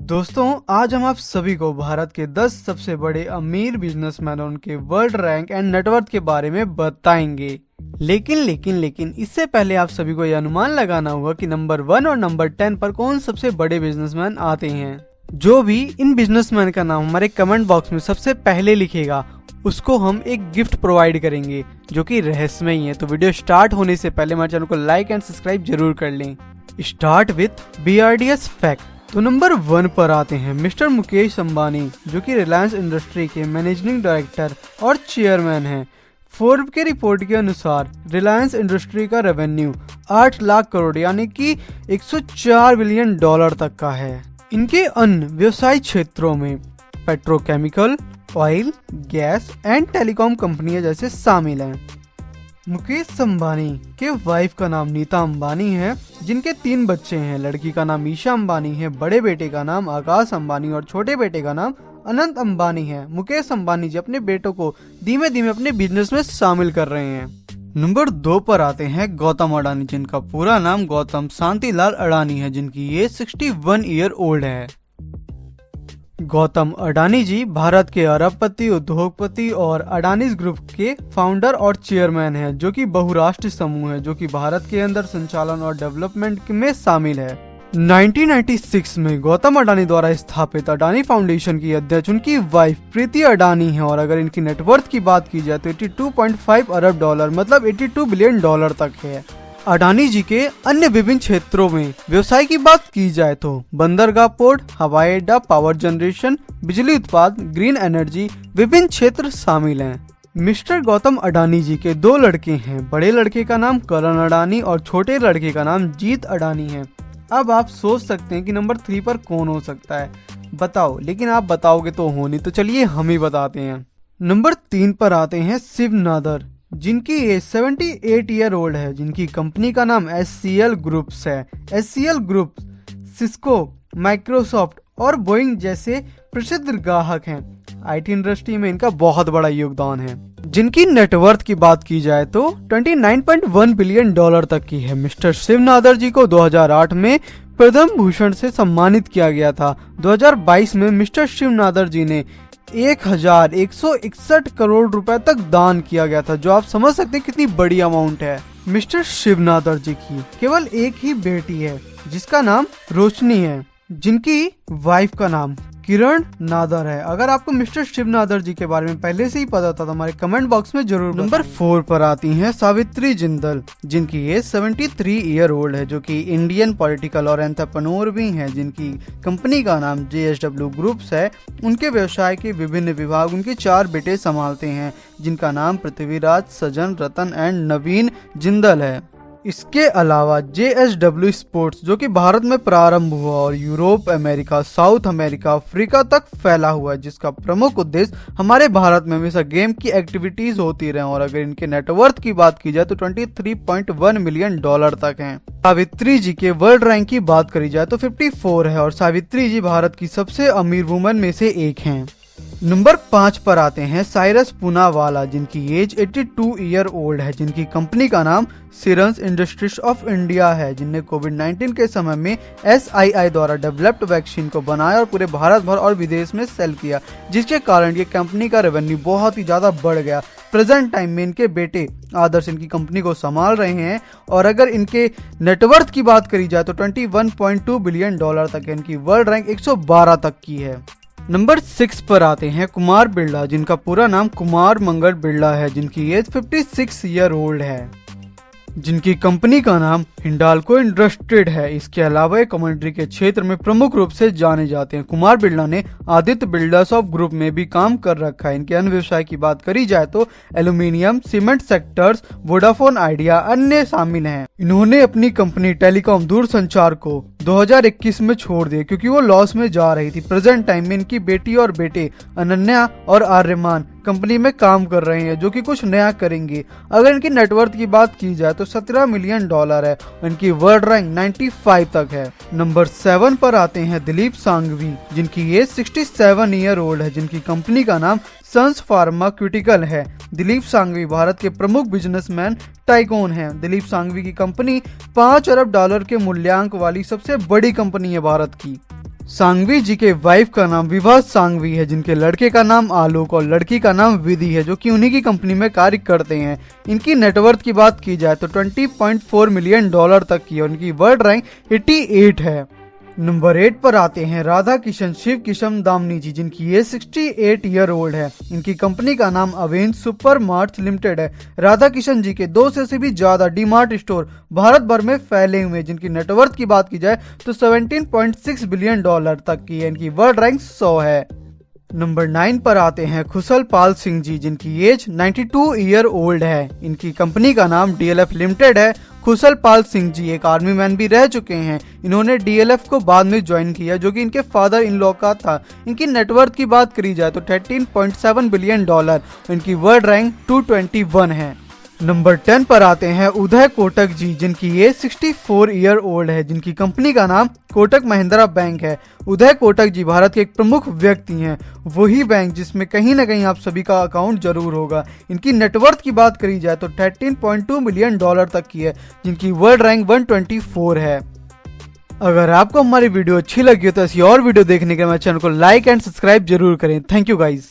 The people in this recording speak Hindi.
दोस्तों, आज हम आप सभी को भारत के 10 सबसे बड़े अमीर बिजनेसमैनों के वर्ल्ड रैंक एंड नेटवर्थ के बारे में बताएंगे। लेकिन इससे पहले आप सभी को यह अनुमान लगाना होगा कि नंबर 1 और नंबर 10 पर कौन सबसे बड़े बिजनेसमैन आते हैं। जो भी इन बिजनेसमैन का नाम हमारे कमेंट बॉक्स में सबसे पहले लिखेगा उसको हम एक गिफ्ट प्रोवाइड करेंगे, जो कि रहस्यमय है। तो वीडियो स्टार्ट होने से पहले हमारे चैनल को लाइक एंड सब्सक्राइब जरूर कर लें। Start with BRDS fact. तो नंबर 1 पर आते हैं मिस्टर मुकेश अंबानी, जो कि रिलायंस इंडस्ट्री के मैनेजिंग डायरेक्टर और चेयरमैन हैं। फोर्ब के रिपोर्ट के अनुसार रिलायंस इंडस्ट्री का रेवेन्यू 8 लाख करोड़ यानी कि $104 बिलियन तक का है। इनके अन्य व्यवसाय क्षेत्रों में petrochemical, oil, gas and telecom कंपनियां जैसे शामिल हैं। मुकेश अंबानी के वाइफ का नाम नीता अंबानी है, जिनके 3 बच्चे हैं। लड़की का नाम ईशा अंबानी है, बड़े बेटे का नाम आकाश अंबानी और छोटे बेटे का नाम अनंत अंबानी है। मुकेश अंबानी जी अपने बेटों को धीमे धीमे अपने बिजनेस में शामिल कर रहे हैं। नंबर 2 पर आते हैं गौतम अडानी, जिनका पूरा नाम गौतम शांतिलाल अडानी है, जिनकी एज 61 ईयर ओल्ड है। गौतम अडानी जी भारत के अरबपति, उद्योगपति और अडानीज ग्रुप के फाउंडर और चेयरमैन हैं, जो कि बहुराष्ट्रीय समूह है, जो कि भारत के अंदर संचालन और डेवलपमेंट में शामिल है। 1996 में गौतम अडानी द्वारा स्थापित अडानी फाउंडेशन की अध्यक्ष उनकी वाइफ प्रीति अडानी है। और अगर इनकी नेटवर्थ की बात की जाए तो $82.5 अरब मतलब $82 बिलियन तक है। अडानी जी के अन्य विभिन्न क्षेत्रों में व्यवसाय की बात की जाए तो बंदरगाह, पोर्ट, हवाई अड्डा, पावर जनरेशन, बिजली उत्पाद, ग्रीन एनर्जी, विभिन्न क्षेत्र शामिल हैं। मिस्टर गौतम अडानी जी के 2 लड़के हैं। बड़े लड़के का नाम करण अडानी और छोटे लड़के का नाम जीत अडानी है। अब आप सोच सकते हैं कि नंबर 3 पर कौन हो सकता है, बताओ। लेकिन आप बताओगे तो हो नहीं, तो चलिए हम ही बताते हैं। नंबर 3 पर आते हैं शिव नादर, जिनकी एज 78 ईयर ओल्ड है, जिनकी कंपनी का नाम SCL ग्रुप्स है। SCL ग्रुप सिस्को, माइक्रोसॉफ्ट और बोइंग जैसे प्रसिद्ध ग्राहक हैं। IT इंडस्ट्री में इनका बहुत बड़ा योगदान है। जिनकी नेटवर्थ की बात की जाए तो $29.1 बिलियन तक की है। मिस्टर शिव नादर जी को 2008 में पद्म भूषण से सम्मानित किया गया था। 2022 में मिस्टर शिव नादर जी ने 1161 करोड़ रुपए तक दान किया गया था, जो आप समझ सकते हैं कितनी बड़ी अमाउंट है। मिस्टर शिव नादर जी की केवल एक ही बेटी है, जिसका नाम रोशनी है, जिनकी वाइफ का नाम किरण नादर है। अगर आपको मिस्टर शिव नादर जी के बारे में पहले से ही पता था तो हमारे कमेंट बॉक्स में जरूर। नंबर 4 पर आती हैं सावित्री जिंदल, जिनकी एज 73 ईयर ओल्ड है, जो कि इंडियन पॉलिटिकल और एंटरप्रेन्योर भी हैं, जिनकी कंपनी का नाम JSW ग्रुप्स है। उनके व्यवसाय के विभिन्न विभाग उनके 4 बेटे संभालते हैं, जिनका नाम पृथ्वीराज, सजन, रतन एंड नवीन जिंदल है। इसके अलावा JSW स्पोर्ट्स, जो कि भारत में प्रारंभ हुआ और Europe, America, south America, Africa तक फैला हुआ है, जिसका प्रमुख उद्देश्य हमारे भारत में हमेशा गेम की एक्टिविटीज होती रहे। और अगर इनके नेटवर्थ की बात की जाए तो $23.1 मिलियन तक हैं। सावित्री जी के वर्ल्ड रैंक की बात करी जाए तो 54 है और सावित्री जी भारत की सबसे अमीर वुमेन में से एक हैं। नंबर 5 पर आते हैं साइरस पूनावाला, जिनकी एज 82 ईयर ओल्ड है, जिनकी कंपनी का नाम सीरम्स इंडस्ट्रीज ऑफ इंडिया है, जिनने कोविड-19 के समय में SII द्वारा डेवलप्ड वैक्सीन को बनाया और पूरे भारत भर और विदेश में सेल किया, जिसके कारण ये कंपनी का रेवेन्यू बहुत ही ज्यादा बढ़ गया। प्रेजेंट टाइम में इनके बेटे आदर्श इनकी कंपनी को संभाल रहे हैं। और अगर इनके नेटवर्थ की बात करी जाए तो $21.2 बिलियन तक है। इनकी वर्ल्ड रैंक 112 तक की है। नंबर 6 पर आते हैं कुमार बिरला, जिनका पूरा नाम कुमार मंगल बिरला है, जिनकी एज 56 ईयर ओल्ड है, जिनकी कंपनी का नाम हिंडाल्को इंडस्ट्रीज है। इसके अलावा ये कमेंट्री के क्षेत्र में प्रमुख रूप से जाने जाते हैं। कुमार बिरला ने आदित्य बिल्डर्स ऑफ ग्रुप में भी काम कर रखा है। इनके अन्य व्यवसाय की बात करी जाए तो aluminium, cement sectors, Vodafone idea अन्य शामिल हैं। इन्होंने अपनी कंपनी टेलीकॉम दूरसंचार को 2021 में छोड़ दिया, क्योंकि वो लॉस में जा रही थी। प्रेजेंट टाइम में इनकी बेटी और बेटे अनन्या और आर्यमान कंपनी में काम कर रहे हैं, जो कि कुछ नया करेंगे। अगर इनकी नेटवर्थ की बात की जाए तो $17 मिलियन है। इनकी वर्ल्ड रैंक 95 तक है। नंबर 7 पर आते हैं दिलीप सांघवी, जिनकी एज 67 ईयर ओल्ड है, जिनकी कंपनी का नाम सन्स फार्माक्यूटिकल है। दिलीप सांघवी भारत के प्रमुख बिजनेसमैन टाइकोन हैं। दिलीप सांघवी की कंपनी $5 अरब के मूल्यांक वाली सबसे बड़ी कंपनी है भारत की। सांघवी जी के वाइफ का नाम विभा सांघवी है, जिनके लड़के का नाम आलोक और लड़की का नाम विधि है, जो कि उन्हीं की कंपनी में कार्य करते हैं। इनकी नेटवर्थ की बात की जाए तो $20.4 मिलियन तक की है। उनकी वर्ल्ड रैंक 88 है। नंबर 8 पर आते हैं राधा किशन शिव किशन दामनी जी, जिनकी एज 68 ईयर ओल्ड है। इनकी कंपनी का नाम अवेंज सुपर मार्ट्स लिमिटेड है। राधा किशन जी के 200 से भी ज्यादा डीमार्ट स्टोर भारत भर में फैले हुए हैं, जिनकी नेटवर्थ की बात की जाए तो $17.6 बिलियन तक की है। इनकी वर्ल्ड रैंक 100 है। नंबर 9 पर आते हैं खुशल पाल सिंह जी, जिनकी एज 92 ईयर ओल्ड है। इनकी कंपनी का नाम DLF लिमिटेड है। खुशल पाल सिंह जी एक आर्मी मैन भी रह चुके हैं। इन्होंने DLF को बाद में ज्वाइन किया, जो कि इनके फादर इन लॉ का था। इनकी नेटवर्थ की बात करी जाए तो $13.7 बिलियन। इनकी वर्ल्ड रैंक 221 है। नंबर 10 पर आते हैं उदय कोटक जी, जिनकी एज 64 ईयर ओल्ड है। जिनकी कंपनी का नाम कोटक महिंद्रा बैंक है। उदय कोटक जी भारत के एक प्रमुख व्यक्ति हैं, वही बैंक जिसमें कहीं ना कहीं आप सभी का अकाउंट जरूर होगा। इनकी नेटवर्थ की बात करी जाए तो $13.2 मिलियन तक की है, जिनकी वर्ल्ड रैंक 124 है। अगर आपको हमारी वीडियो अच्छी लगी हो तो ऐसी और वीडियो देखने के लिए हमारे चैनल को लाइक एंड सब्सक्राइब जरूर करें। Thank you guys.